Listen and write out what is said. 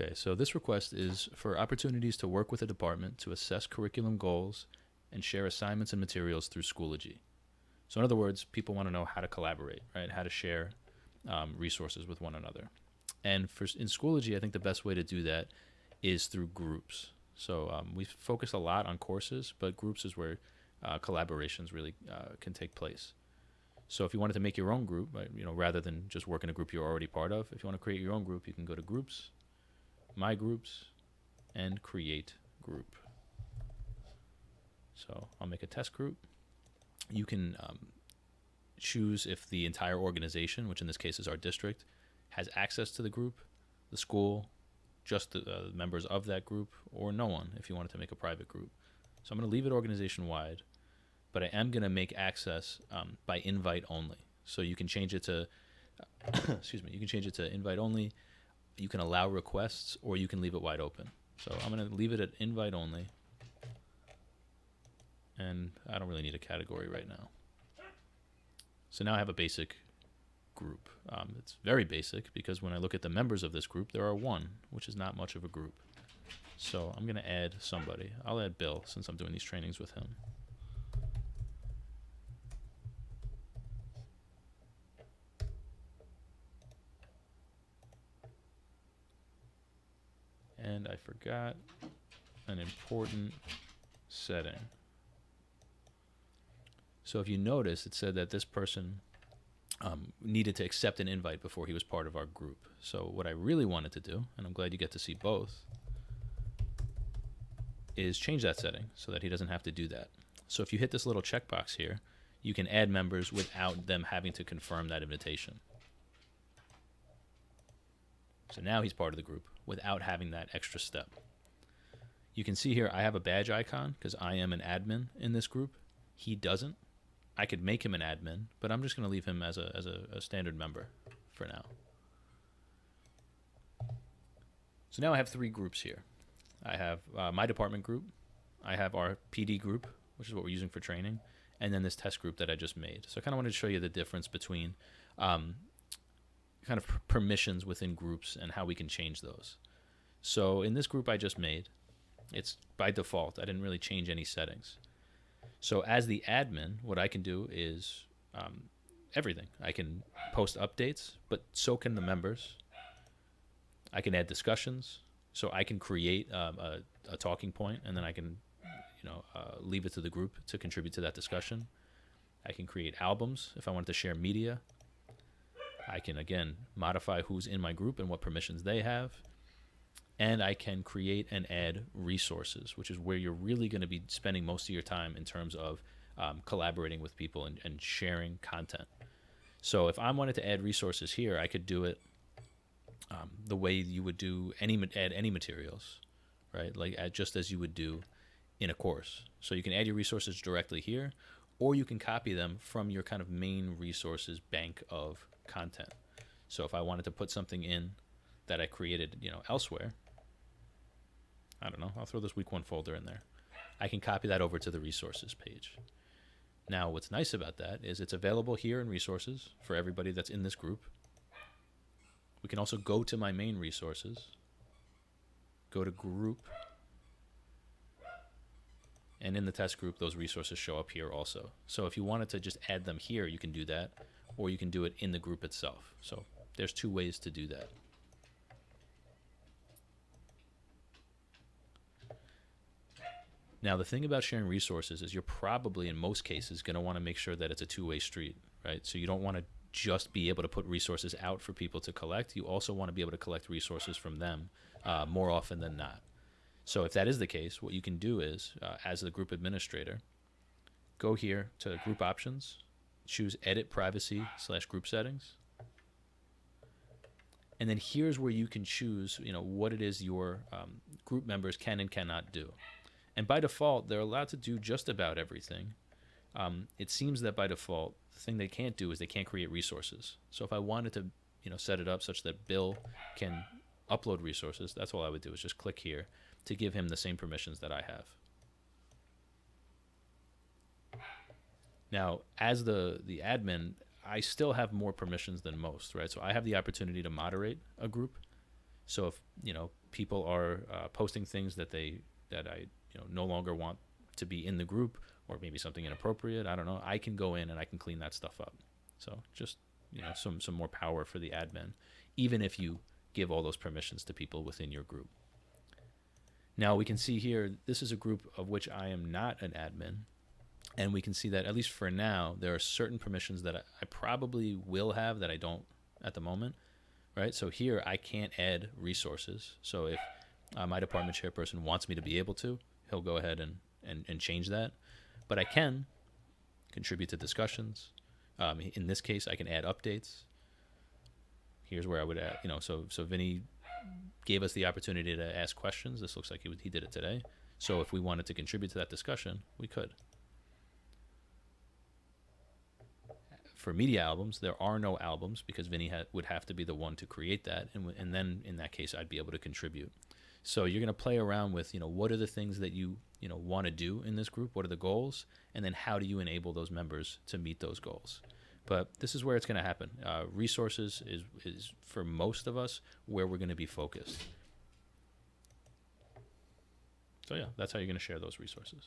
Okay, so this request is for opportunities to work with a department to assess curriculum goals and share assignments and materials through Schoology. So in other words, people want to know how to collaborate, right? How to share resources with one another. And in Schoology, I think the best way to do that is through groups. So we focus a lot on courses, but groups is where collaborations really can take place. So if you wanted to make your own group, rather than just work in a group you're already part of, if you want to create your own group, you can go to Groups, My Groups, and Create Group. So I'll make a test group. You can choose if the entire organization, which in this case is our district, has access to the group, the school, just the members of that group, or no one if you wanted to make a private group. So I'm going to leave it organization-wide, but I am going to make access by invite only. So you can change it to, excuse me, you can change it to invite only. You can allow requests, or you can leave it wide open. So I'm going to leave it at invite only. And I don't really need a category right now. So now I have a basic group. It's very basic because when I look at the members of this group, there are one, which is not much of a group. So I'm going to add somebody. I'll add Bill since I'm doing these trainings with him. And I forgot an important setting. So if you notice, it said that this person needed to accept an invite before he was part of our group. So what I really wanted to do, and I'm glad you get to see both, is change that setting so that he doesn't have to do that. So if you hit this little checkbox here, you can add members without them having to confirm that invitation. So now he's part of the group without having that extra step. You can see here I have a badge icon because I am an admin in this group. He doesn't. I could make him an admin, but I'm just going to leave him as a standard member for now. So now I have three groups here. I have my department group. I have our PD group, which is what we're using for training, and then this test group that I just made. So I kind of wanted to show you the difference between kind of permissions within groups and how we can change those. So in this group I just made, it's by default. I didn't really change any settings. So as the admin, what I can do is everything. I can post updates, but so can the members. I can add discussions. So I can create a talking point, and then I can leave it to the group to contribute to that discussion. I can create albums if I wanted to share media. I can, again, modify who's in my group and what permissions they have. And I can create and add resources, which is where you're really going to be spending most of your time in terms of collaborating with people and sharing content. So if I wanted to add resources here, I could do it the way you would do add any materials, right? Like just as you would do in a course. So you can add your resources directly here, or you can copy them from your kind of main resources bank of content. So if I wanted to put something in that I created, elsewhere, I don't know, I'll throw this week one folder in there. I can copy that over to the resources page. Now, what's nice about that is it's available here in resources for everybody that's in this group. We can also go to my main resources, go to group, and in the test group, those resources show up here also. So if you wanted to just add them here, you can do that, or you can do it in the group itself. So there's two ways to do that. Now, the thing about sharing resources is you're probably, in most cases, going to want to make sure that it's a two-way street, right? So you don't want to just be able to put resources out for people to collect. You also want to be able to collect resources from them more often than not. So if that is the case, what you can do is, as the group administrator, go here to Group Options, choose Edit Privacy / Group Settings, and then here's where you can choose, what it is your group members can and cannot do. And by default, they're allowed to do just about everything. It seems that by default, the thing they can't do is they can't create resources. So if I wanted to, set it up such that Bill can upload resources, that's all I would do is just click here to give him the same permissions that I have. Now, as the admin, I still have more permissions than most, right? So I have the opportunity to moderate a group. So if people are posting things that I no longer want to be in the group, or maybe something inappropriate, I don't know, I can go in and I can clean that stuff up. So just some more power for the admin, even if you give all those permissions to people within your group. Now we can see here, this is a group of which I am not an admin, and we can see that at least for now, there are certain permissions that I probably will have that I don't at the moment, right? So here I can't add resources. So if my department chairperson wants me to be able to, he'll go ahead and change that. But I can contribute to discussions. In this case, I can add updates. Here's where I would add, so Vinny gave us the opportunity to ask questions. This looks like he did it today. So if we wanted to contribute to that discussion, we could. For media albums, there are no albums because Vinny would have to be the one to create that, and then in that case, I'd be able to contribute. So you're going to play around with, what are the things that you want to do in this group? What are the goals? And then how do you enable those members to meet those goals? But this is where it's going to happen. Resources is, for most of us, where we're going to be focused. So yeah, that's how you're going to share those resources.